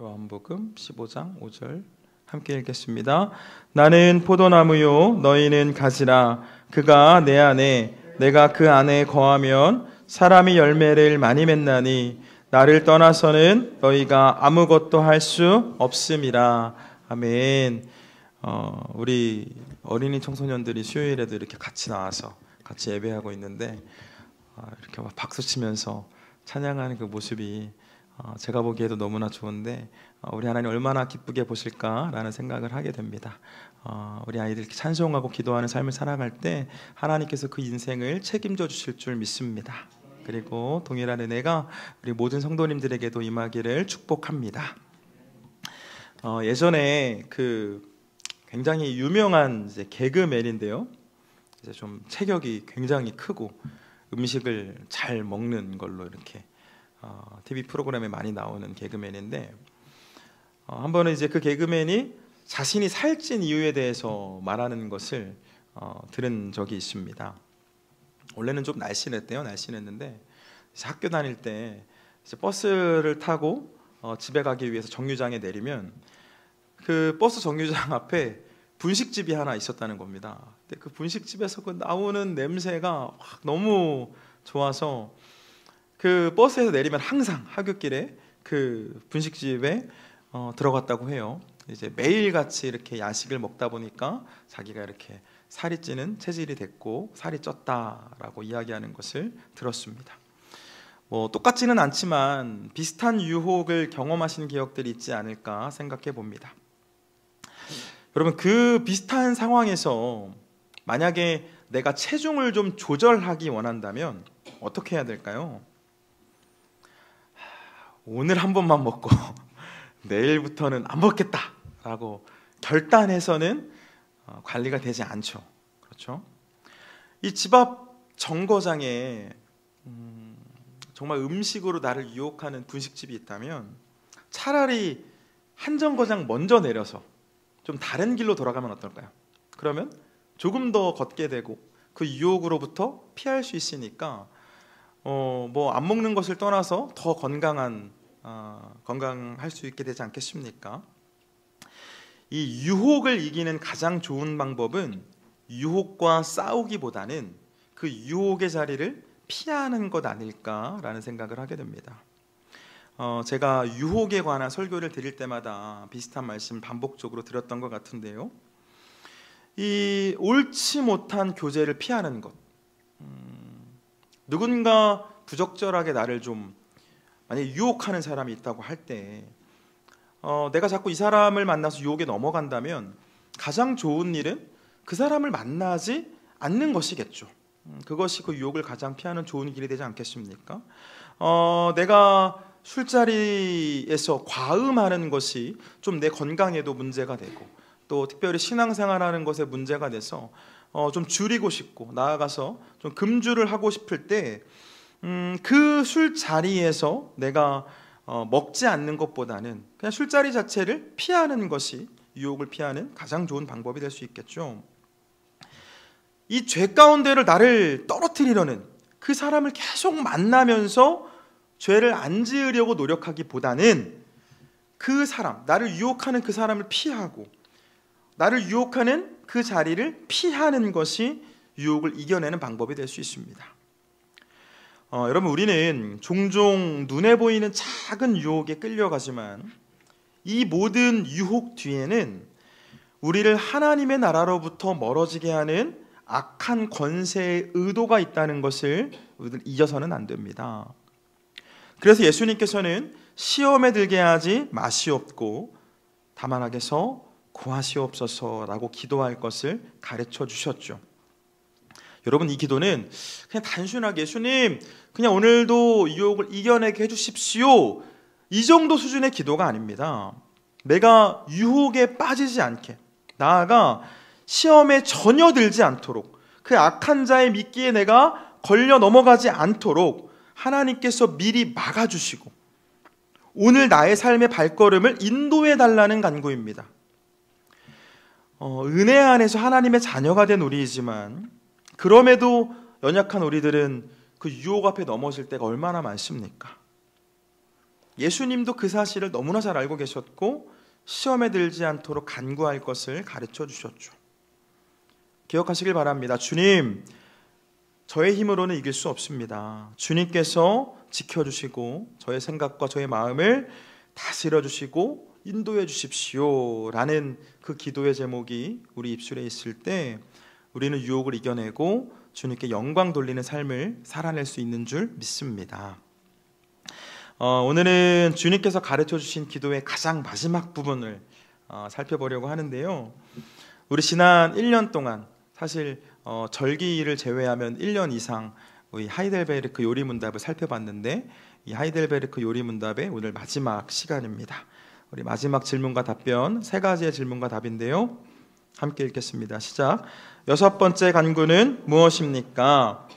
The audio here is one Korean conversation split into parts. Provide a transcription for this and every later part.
요한복음 15장 5절 함께 읽겠습니다. 나는 포도나무요 너희는 가지라. 그가 내 안에 내가 그 안에 거하면 사람이 열매를 많이 맺나니 나를 떠나서는 너희가 아무것도 할 수 없음이라. 아멘. 우리 어린이 청소년들이 수요일에도 이렇게 같이 나와서 같이 예배하고 있는데 이렇게 막 박수 치면서 찬양하는 그 모습이 제가 보기에도 너무나 좋은데 우리 하나님 얼마나 기쁘게 보실까라는 생각을 하게 됩니다. 우리 아이들 이렇게 찬송하고 기도하는 삶을 살아갈 때 하나님께서 그 인생을 책임져 주실 줄 믿습니다. 그리고 동일한 은혜가 우리 모든 성도님들에게도 임하기를 축복합니다. 예전에 그 굉장히 유명한 이제 개그맨인데요. 이제 좀 체격이 굉장히 크고 음식을 잘 먹는 걸로 이렇게 TV 프로그램에 많이 나오는 개그맨인데 한 번은 이제 그 개그맨이 자신이 살찐 이유에 대해서 말하는 것을 들은 적이 있습니다. 원래는 좀 날씬했대요. 날씬했는데 학교 다닐 때 이제 버스를 타고 집에 가기 위해서 정류장에 내리면 그 버스 정류장 앞에 분식집이 하나 있었다는 겁니다. 근데 그 분식집에서 그 나오는 냄새가 너무 좋아서 그 버스에서 내리면 항상 하굣길에 그 분식집에 들어갔다고 해요. 이제 매일같이 이렇게 야식을 먹다 보니까 자기가 이렇게 살이 찌는 체질이 됐고 살이 쪘다라고 이야기하는 것을 들었습니다. 똑같지는 않지만 비슷한 유혹을 경험하신 기억들이 있지 않을까 생각해 봅니다. 여러분, 그 비슷한 상황에서 만약에 내가 체중을 좀 조절하기 원한다면 어떻게 해야 될까요? 오늘 한 번만 먹고 내일부터는 안 먹겠다라고 결단해서는 관리가 되지 않죠. 그렇죠? 이 집 앞 정거장에 정말 음식으로 나를 유혹하는 분식집이 있다면 차라리 한 정거장 먼저 내려서 좀 다른 길로 돌아가면 어떨까요? 그러면 조금 더 걷게 되고 그 유혹으로부터 피할 수 있으니까 안 먹는 것을 떠나서 더 건강할 수 있게 되지 않겠습니까? 이 유혹을 이기는 가장 좋은 방법은 유혹과 싸우기보다는 그 유혹의 자리를 피하는 것 아닐까라는 생각을 하게 됩니다. 제가 유혹에 관한 설교를 드릴 때마다 비슷한 말씀 반복적으로 드렸던 것 같은데요. 이 옳지 못한 교제를 피하는 것, 누군가 부적절하게 나를 좀 만약에 유혹하는 사람이 있다고 할 때 내가 자꾸 이 사람을 만나서 유혹에 넘어간다면 가장 좋은 일은 그 사람을 만나지 않는 것이겠죠. 그것이 그 유혹을 가장 피하는 좋은 길이 되지 않겠습니까? 내가 술자리에서 과음하는 것이 좀 내 건강에도 문제가 되고 또 특별히 신앙생활하는 것에 문제가 돼서 좀 줄이고 싶고 나아가서 좀 금주를 하고 싶을 때 그 술자리에서 내가 먹지 않는 것보다는 그냥 술자리 자체를 피하는 것이 유혹을 피하는 가장 좋은 방법이 될 수 있겠죠. 이 죄 가운데를 나를 떨어뜨리려는 그 사람을 계속 만나면서 죄를 안 지으려고 노력하기보다는 그 사람, 나를 유혹하는 그 사람을 피하고 나를 유혹하는 그 자리를 피하는 것이 유혹을 이겨내는 방법이 될 수 있습니다. 여러분, 우리는 종종 눈에 보이는 작은 유혹에 끌려가지만 이 모든 유혹 뒤에는 우리를 하나님의 나라로부터 멀어지게 하는 악한 권세의 의도가 있다는 것을 우리들 잊어서는 안 됩니다. 그래서 예수님께서는 시험에 들게 하지 마시옵고 다만 악에서 구하시옵소서라고 기도할 것을 가르쳐 주셨죠. 여러분, 이 기도는 그냥 단순하게 예수님 그냥 오늘도 유혹을 이겨내게 해주십시오 이 정도 수준의 기도가 아닙니다. 내가 유혹에 빠지지 않게, 나아가 시험에 전혀 들지 않도록, 그 악한 자의 미끼에 내가 걸려 넘어가지 않도록 하나님께서 미리 막아주시고 오늘 나의 삶의 발걸음을 인도해 달라는 간구입니다. 은혜 안에서 하나님의 자녀가 된 우리이지만 그럼에도 연약한 우리들은 그 유혹 앞에 넘어질 때가 얼마나 많습니까? 예수님도 그 사실을 너무나 잘 알고 계셨고 시험에 들지 않도록 간구할 것을 가르쳐 주셨죠. 기억하시길 바랍니다. 주님, 저의 힘으로는 이길 수 없습니다. 주님께서 지켜주시고 저의 생각과 저의 마음을 다스려 주시고 인도해 주십시오 라는 그 기도의 제목이 우리 입술에 있을 때 우리는 유혹을 이겨내고 주님께 영광 돌리는 삶을 살아낼 수 있는 줄 믿습니다. 오늘은 주님께서 가르쳐 주신 기도의 가장 마지막 부분을 살펴보려고 하는데요. 우리 지난 1년 동안 사실 절기를 제외하면 1년 이상 우리 하이델베르크 요리문답을 살펴봤는데 이 하이델베르크 요리문답의 오늘 마지막 시간입니다. 우리 마지막 질문과 답변 3가지의 질문과 답인데요. 함께 읽겠습니다. 시작. 6번째 간구는 무엇입니까?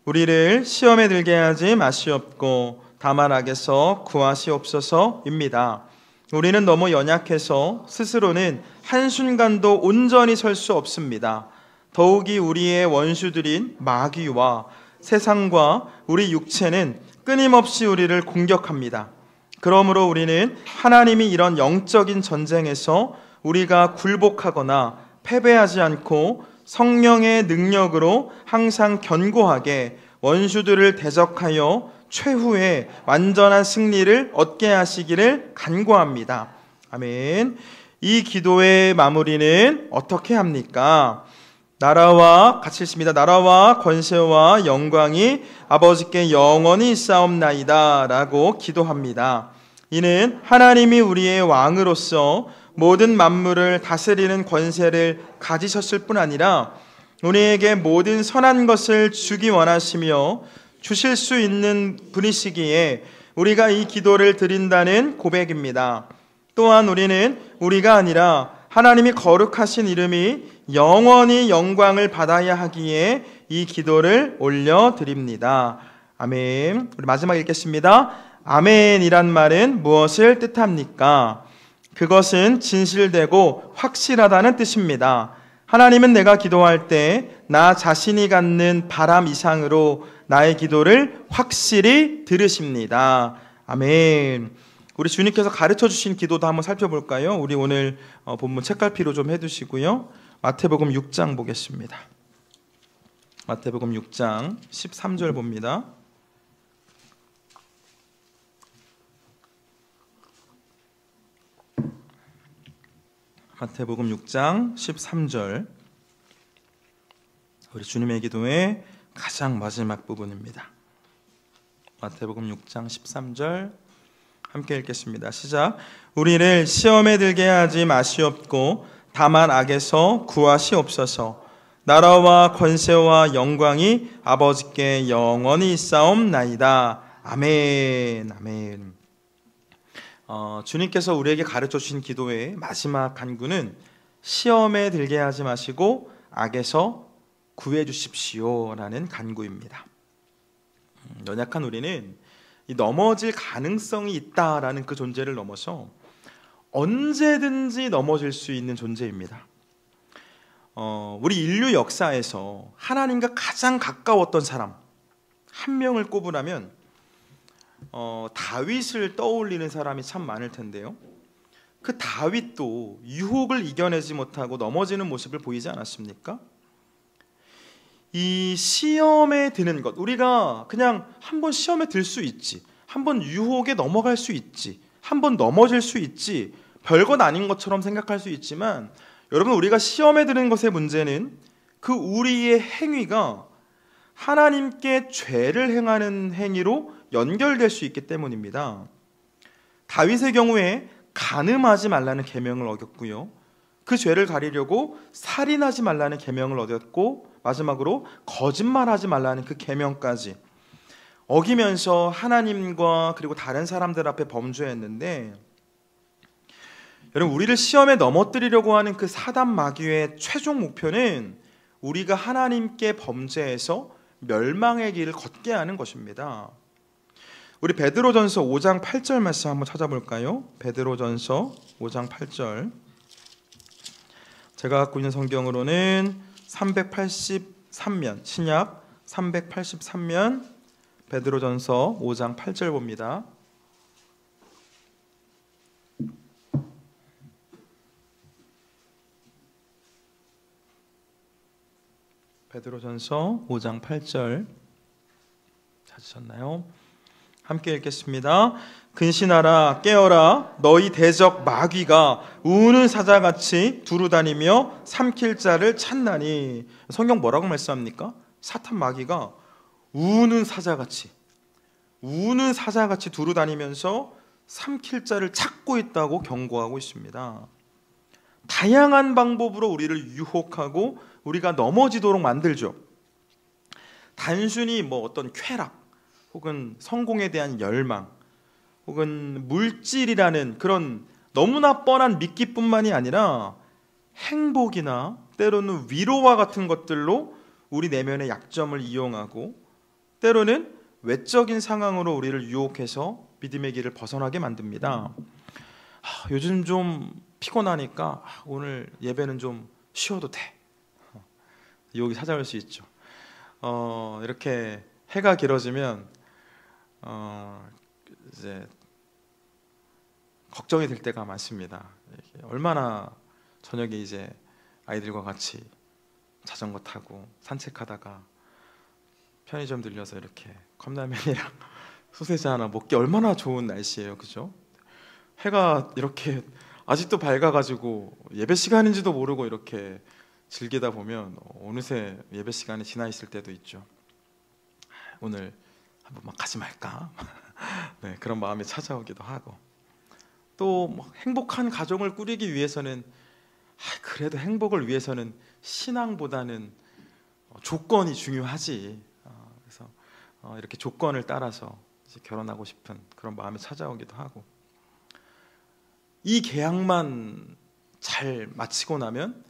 우리를 시험에 들게 하지 마시옵고 다만 악에서 구하시옵소서입니다. 우리는 너무 연약해서 스스로는 한순간도 온전히 설 수 없습니다. 더욱이 우리의 원수들인 마귀와 세상과 우리 육체는 끊임없이 우리를 공격합니다. 그러므로 우리는 하나님이 이런 영적인 전쟁에서 우리가 굴복하거나 패배하지 않고 성령의 능력으로 항상 견고하게 원수들을 대적하여 최후의 완전한 승리를 얻게 하시기를 간구합니다. 아멘. 이 기도의 마무리는 어떻게 합니까? 나라와 같이 읽습니다. 나라와 권세와 영광이 아버지께 영원히 있사옵나이다 라고 기도합니다. 이는 하나님이 우리의 왕으로서 모든 만물을 다스리는 권세를 가지셨을 뿐 아니라 우리에게 모든 선한 것을 주기 원하시며 주실 수 있는 분이시기에 우리가 이 기도를 드린다는 고백입니다. 또한 우리는 우리가 아니라 하나님이 거룩하신 이름이 영원히 영광을 받아야 하기에 이 기도를 올려드립니다. 아멘. 우리 마지막 읽겠습니다. 아멘이란 말은 무엇을 뜻합니까? 그것은 진실되고 확실하다는 뜻입니다. 하나님은 내가 기도할 때 나 자신이 갖는 바람 이상으로 나의 기도를 확실히 들으십니다. 아멘. 우리 주님께서 가르쳐 주신 기도도 한번 살펴볼까요? 우리 오늘 본문 책갈피로 좀 해두시고요. 마태복음 6장 보겠습니다. 마태복음 6장 13절 봅니다. 마태복음 6장 13절 우리 주님의 기도의 가장 마지막 부분입니다. 마태복음 6장 13절 함께 읽겠습니다. 시작. 우리를 시험에 들게 하지 마시옵고 다만 악에서 구하시옵소서. 나라와 권세와 영광이 아버지께 영원히 있사옵나이다. 아멘. 아멘. 주님께서 우리에게 가르쳐 주신 기도의 마지막 간구는 시험에 들게 하지 마시고 악에서 구해 주십시오라는 간구입니다. 연약한 우리는 이 넘어질 가능성이 있다라는 그 존재를 넘어서 언제든지 넘어질 수 있는 존재입니다. 우리 인류 역사에서 하나님과 가장 가까웠던 사람 한 명을 꼽으라면 다윗을 떠올리는 사람이 참 많을 텐데요. 그 다윗도 유혹을 이겨내지 못하고 넘어지는 모습을 보이지 않았습니까? 이 시험에 드는 것, 우리가 그냥 한번 시험에 들 수 있지, 한번 유혹에 넘어갈 수 있지, 한번 넘어질 수 있지, 별것 아닌 것처럼 생각할 수 있지만 여러분, 우리가 시험에 드는 것의 문제는 그 우리의 행위가 하나님께 죄를 행하는 행위로 연결될 수 있기 때문입니다. 다윗의 경우에 간음하지 말라는 계명을 어겼고요, 그 죄를 가리려고 살인하지 말라는 계명을 어겼고, 마지막으로 거짓말하지 말라는 그 계명까지 어기면서 하나님과 그리고 다른 사람들 앞에 범죄했는데, 여러분, 우리를 시험에 넘어뜨리려고 하는 그 사단 마귀의 최종 목표는 우리가 하나님께 범죄해서 멸망의 길을 걷게 하는 것입니다. 우리 베드로전서 5장 8절 말씀 한번 찾아볼까요? 베드로전서 5장 8절. 제가 갖고 있는 성경으로는 383면, 신약 383면 베드로전서 5장 8절 봅니다. 베드로전서 5장 8절 찾으셨나요? 함께 읽겠습니다. 근신하라 깨어라 너희 대적 마귀가 우는 사자같이 두루다니며 삼킬 자를 찾나니. 성경 뭐라고 말씀합니까? 사탄 마귀가 우는 사자같이 두루다니면서 삼킬 자를 찾고 있다고 경고하고 있습니다. 다양한 방법으로 우리를 유혹하고 우리가 넘어지도록 만들죠. 단순히 어떤 쾌락 혹은 성공에 대한 열망 혹은 물질이라는 그런 너무나 뻔한 미끼뿐만이 아니라 행복이나 때로는 위로와 같은 것들로 우리 내면의 약점을 이용하고 때로는 외적인 상황으로 우리를 유혹해서 믿음의 길을 벗어나게 만듭니다. 요즘 좀 피곤하니까 오늘 예배는 좀 쉬어도 돼. 유혹이 찾아올 수 있죠. 이렇게 해가 길어지면 이제 걱정이 될 때가 많습니다. 얼마나 저녁에 이제 아이들과 같이 자전거 타고 산책하다가 편의점 들려서 이렇게 컵라면이랑 소세지 하나 먹기 얼마나 좋은 날씨예요, 그죠? 해가 이렇게 아직도 밝아가지고 예배 시간인지도 모르고 이렇게 즐기다 보면 어느새 예배 시간이 지나 있을 때도 있죠. 오늘 한번 막 가지 말까? 네, 그런 마음이 찾아오기도 하고 또 행복한 가정을 꾸리기 위해서는 그래도 행복을 위해서는 신앙보다는 조건이 중요하지. 그래서 이렇게 조건을 따라서 이제 결혼하고 싶은 그런 마음이 찾아오기도 하고 이 계약만 잘 마치고 나면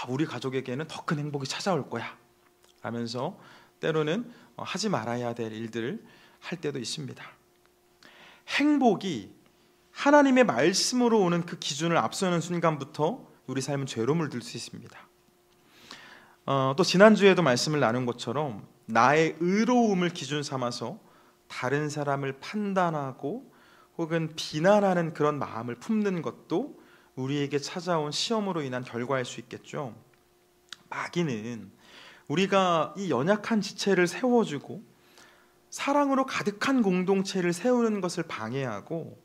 우리 가족에게는 더 큰 행복이 찾아올 거야 라면서 때로는 하지 말아야 될 일들을 할 때도 있습니다. 행복이 하나님의 말씀으로 오는 그 기준을 앞서는 순간부터 우리 삶은 죄로 물들 수 있습니다. 또 지난주에도 말씀을 나눈 것처럼 나의 의로움을 기준 삼아서 다른 사람을 판단하고 혹은 비난하는 그런 마음을 품는 것도 우리에게 찾아온 시험으로 인한 결과일 수 있겠죠. 마귀는 우리가 이 연약한 지체를 세워주고 사랑으로 가득한 공동체를 세우는 것을 방해하고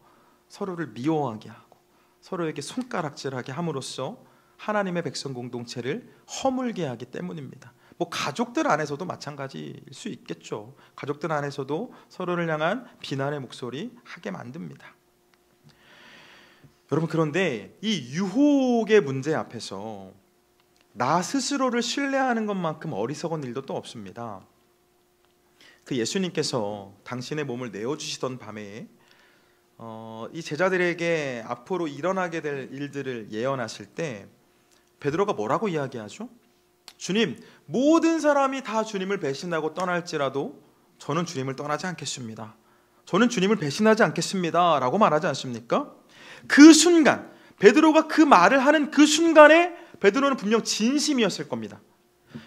서로를 미워하게 하고 서로에게 손가락질하게 함으로써 하나님의 백성 공동체를 허물게 하기 때문입니다. 가족들 안에서도 마찬가지일 수 있겠죠. 가족들 안에서도 서로를 향한 비난의 목소리 하게 만듭니다. 여러분, 그런데 이 유혹의 문제 앞에서 나 스스로를 신뢰하는 것만큼 어리석은 일도 또 없습니다. 그 예수님께서 당신의 몸을 내어주시던 밤에 이 제자들에게 앞으로 일어나게 될 일들을 예언하실 때 베드로가 뭐라고 이야기하죠? 주님, 모든 사람이 다 주님을 배신하고 떠날지라도 저는 주님을 떠나지 않겠습니다. 저는 주님을 배신하지 않겠습니다 라고 말하지 않습니까? 그 순간, 베드로가 그 말을 하는 그 순간에 베드로는 분명 진심이었을 겁니다.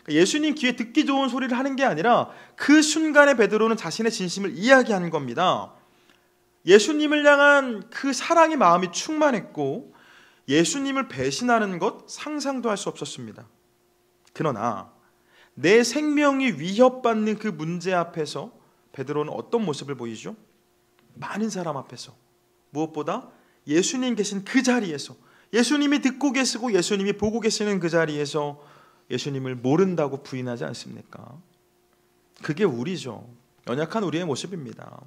예수님 귀에 듣기 좋은 소리를 하는 게 아니라 그 순간에 베드로는 자신의 진심을 이야기하는 겁니다. 예수님을 향한 그 사랑의 마음이 충만했고 예수님을 배신하는 것 상상도 할 수 없었습니다. 그러나 내 생명이 위협받는 그 문제 앞에서 베드로는 어떤 모습을 보이죠? 많은 사람 앞에서, 무엇보다 예수님 계신 그 자리에서, 예수님이 듣고 계시고 예수님이 보고 계시는 그 자리에서 예수님을 모른다고 부인하지 않습니까? 그게 우리죠. 연약한 우리의 모습입니다.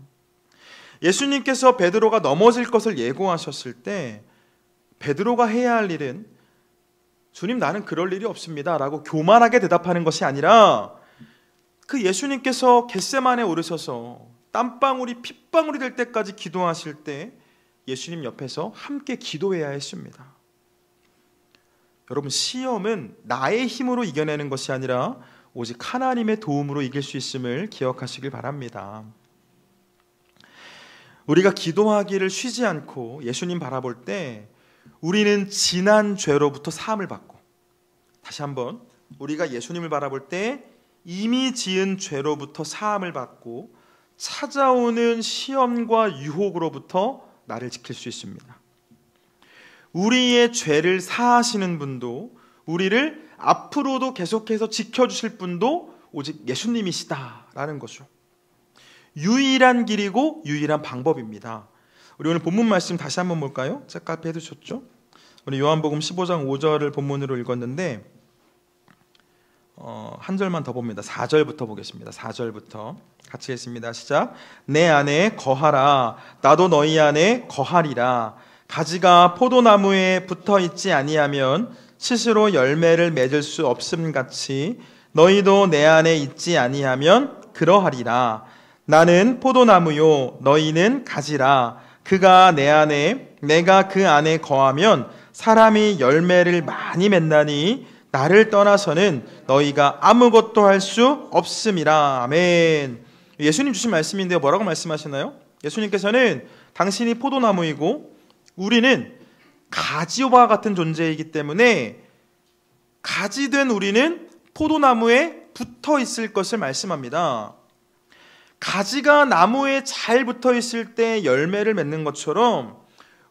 예수님께서 베드로가 넘어질 것을 예고하셨을 때 베드로가 해야 할 일은 주님, 나는 그럴 일이 없습니다 라고 교만하게 대답하는 것이 아니라 그 예수님께서 겟세마네에 오르셔서 땀방울이 핏방울이 될 때까지 기도하실 때 예수님 옆에서 함께 기도해야 했습니다. 여러분, 시험은 나의 힘으로 이겨내는 것이 아니라 오직 하나님의 도움으로 이길 수 있음을 기억하시길 바랍니다. 우리가 기도하기를 쉬지 않고 예수님 바라볼 때 우리는 지난 죄로부터 사함을 받고, 다시 한번, 우리가 예수님을 바라볼 때 이미 지은 죄로부터 사함을 받고 찾아오는 시험과 유혹으로부터 나를 지킬 수 있습니다. 우리의 죄를 사하시는 분도 우리를 앞으로도 계속해서 지켜주실 분도 오직 예수님이시다라는 거죠. 유일한 길이고 유일한 방법입니다. 우리 오늘 본문 말씀 다시 한번 볼까요? 책갈피 해두셨죠? 우리 요한복음 15장 5절을 본문으로 읽었는데 한 절만 더 봅니다. 4절부터 보겠습니다. 4절부터 같이 읽습니다. 시작. 내 안에 거하라. 나도 너희 안에 거하리라. 가지가 포도나무에 붙어 있지 아니하면 스스로 열매를 맺을 수 없음 같이 너희도 내 안에 있지 아니하면 그러하리라. 나는 포도나무요 너희는 가지라. 그가 내 안에 내가 그 안에 거하면 사람이 열매를 많이 맺나니 나를 떠나서는 너희가 아무것도 할 수 없음이라. 아멘. 예수님 주신 말씀인데요, 뭐라고 말씀하시나요? 예수님께서는 당신이 포도나무이고 우리는 가지와 같은 존재이기 때문에 가지된 우리는 포도나무에 붙어 있을 것을 말씀합니다. 가지가 나무에 잘 붙어 있을 때 열매를 맺는 것처럼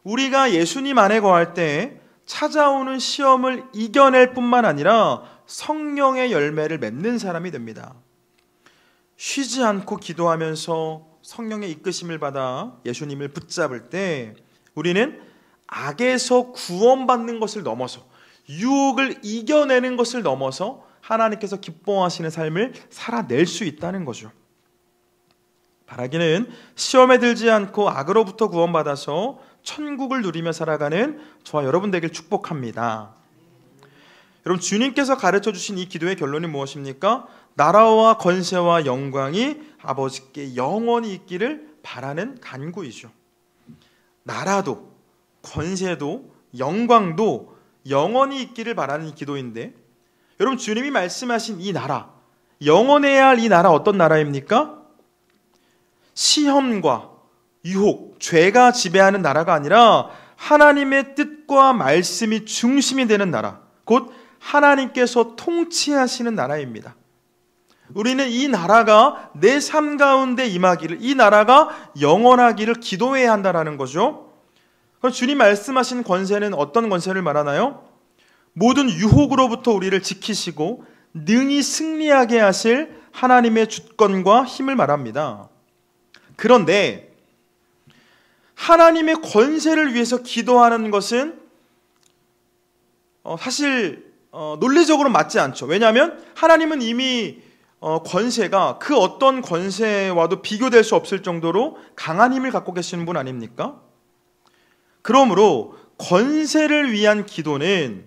우리가 예수님 안에 거할 때 찾아오는 시험을 이겨낼 뿐만 아니라 성령의 열매를 맺는 사람이 됩니다. 쉬지 않고 기도하면서 성령의 이끄심을 받아 예수님을 붙잡을 때 우리는 악에서 구원받는 것을 넘어서 유혹을 이겨내는 것을 넘어서 하나님께서 기뻐하시는 삶을 살아낼 수 있다는 거죠. 바라기는 시험에 들지 않고 악으로부터 구원받아서 천국을 누리며 살아가는 저와 여러분 되길 축복합니다. 여러분, 주님께서 가르쳐 주신 이 기도의 결론이 무엇입니까? 나라와 권세와 영광이 아버지께 영원히 있기를 바라는 간구이죠. 나라도 권세도 영광도 영원히 있기를 바라는 기도인데, 여러분, 주님이 말씀하신 이 나라, 영원해야 할 이 나라 어떤 나라입니까? 시험과 유혹, 죄가 지배하는 나라가 아니라 하나님의 뜻과 말씀이 중심이 되는 나라, 곧 하나님께서 통치하시는 나라입니다. 우리는 이 나라가 내 삶 가운데 임하기를, 이 나라가 영원하기를 기도해야 한다는 거죠. 그럼 주님 말씀하신 권세는 어떤 권세를 말하나요? 모든 유혹으로부터 우리를 지키시고 능히 승리하게 하실 하나님의 주권과 힘을 말합니다. 그런데 하나님의 권세를 위해서 기도하는 것은 사실 논리적으로 맞지 않죠. 왜냐하면 하나님은 이미 권세가 그 어떤 권세와도 비교될 수 없을 정도로 강한 힘을 갖고 계시는 분 아닙니까? 그러므로 권세를 위한 기도는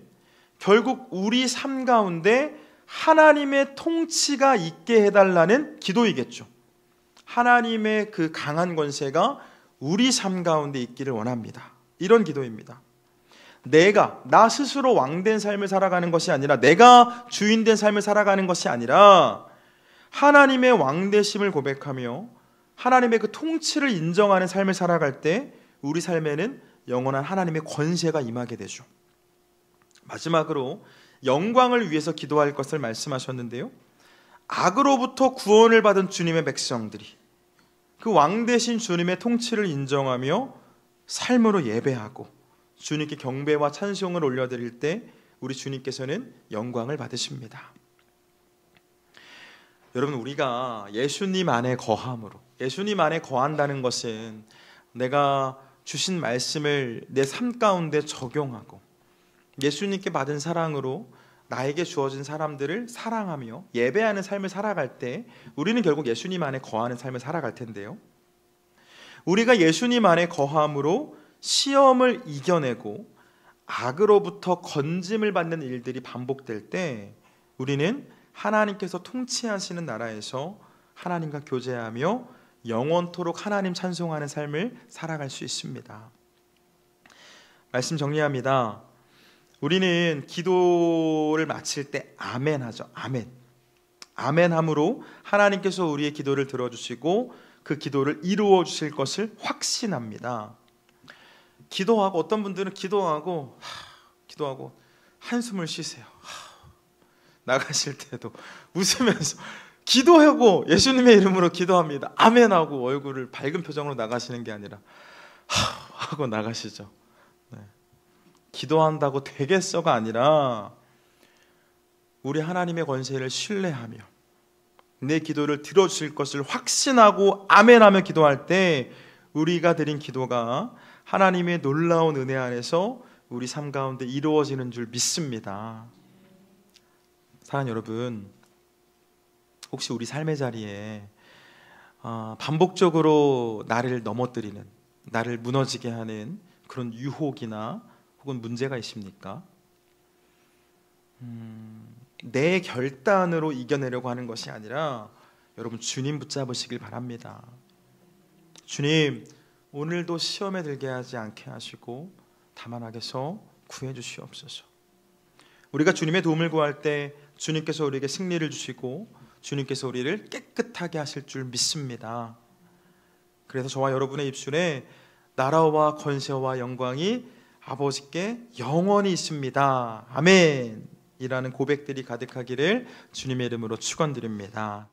결국 우리 삶 가운데 하나님의 통치가 있게 해달라는 기도이겠죠. 하나님의 그 강한 권세가 우리 삶 가운데 있기를 원합니다. 이런 기도입니다. 나 스스로 왕된 삶을 살아가는 것이 아니라, 내가 주인된 삶을 살아가는 것이 아니라 하나님의 왕되심을 고백하며 하나님의 그 통치를 인정하는 삶을 살아갈 때 우리 삶에는 영원한 하나님의 권세가 임하게 되죠. 마지막으로 영광을 위해서 기도할 것을 말씀하셨는데요, 악으로부터 구원을 받은 주님의 백성들이 그 왕되신 주님의 통치를 인정하며 삶으로 예배하고 주님께 경배와 찬송을 올려드릴 때 우리 주님께서는 영광을 받으십니다. 여러분, 우리가 예수님 안에 거함으로, 예수님 안에 거한다는 것은 내가 주신 말씀을 내 삶 가운데 적용하고 예수님께 받은 사랑으로 나에게 주어진 사람들을 사랑하며 예배하는 삶을 살아갈 때 우리는 결국 예수님 안에 거하는 삶을 살아갈 텐데요, 우리가 예수님 안에 거함으로 시험을 이겨내고 악으로부터 건짐을 받는 일들이 반복될 때 우리는 하나님께서 통치하시는 나라에서 하나님과 교제하며 영원토록 하나님 찬송하는 삶을 살아갈 수 있습니다. 말씀 정리합니다. 우리는 기도를 마칠 때 아멘 하죠. 아멘. 아멘 함으로 하나님께서 우리의 기도를 들어주시고 그 기도를 이루어 주실 것을 확신합니다. 기도하고, 어떤 분들은 기도하고 한숨을 쉬세요. 나가실 때도 웃으면서 기도하고 예수님의 이름으로 기도합니다. 아멘하고 얼굴을 밝은 표정으로 나가시는 게 아니라 하고 나가시죠. 네. 기도한다고 되겠어가 아니라 우리 하나님의 권세를 신뢰하며 내 기도를 들어주실 것을 확신하고 아멘하며 기도할 때 우리가 드린 기도가 하나님의 놀라운 은혜 안에서 우리 삶 가운데 이루어지는 줄 믿습니다. 사랑하는 여러분, 혹시 우리 삶의 자리에 반복적으로 나를 넘어뜨리는, 나를 무너지게 하는 그런 유혹이나 혹은 문제가 있습니까? 내 결단으로 이겨내려고 하는 것이 아니라 여러분 주님 붙잡으시길 바랍니다. 주님, 오늘도 시험에 들게 하지 않게 하시고 다만 악에서 구해 주시옵소서. 우리가 주님의 도움을 구할 때 주님께서 우리에게 승리를 주시고 주님께서 우리를 깨끗하게 하실 줄 믿습니다. 그래서 저와 여러분의 입술에 나라와 권세와 영광이 아버지께 영원히 있습니다. 아멘. 이라는 고백들이 가득하기를 주님의 이름으로 축원드립니다.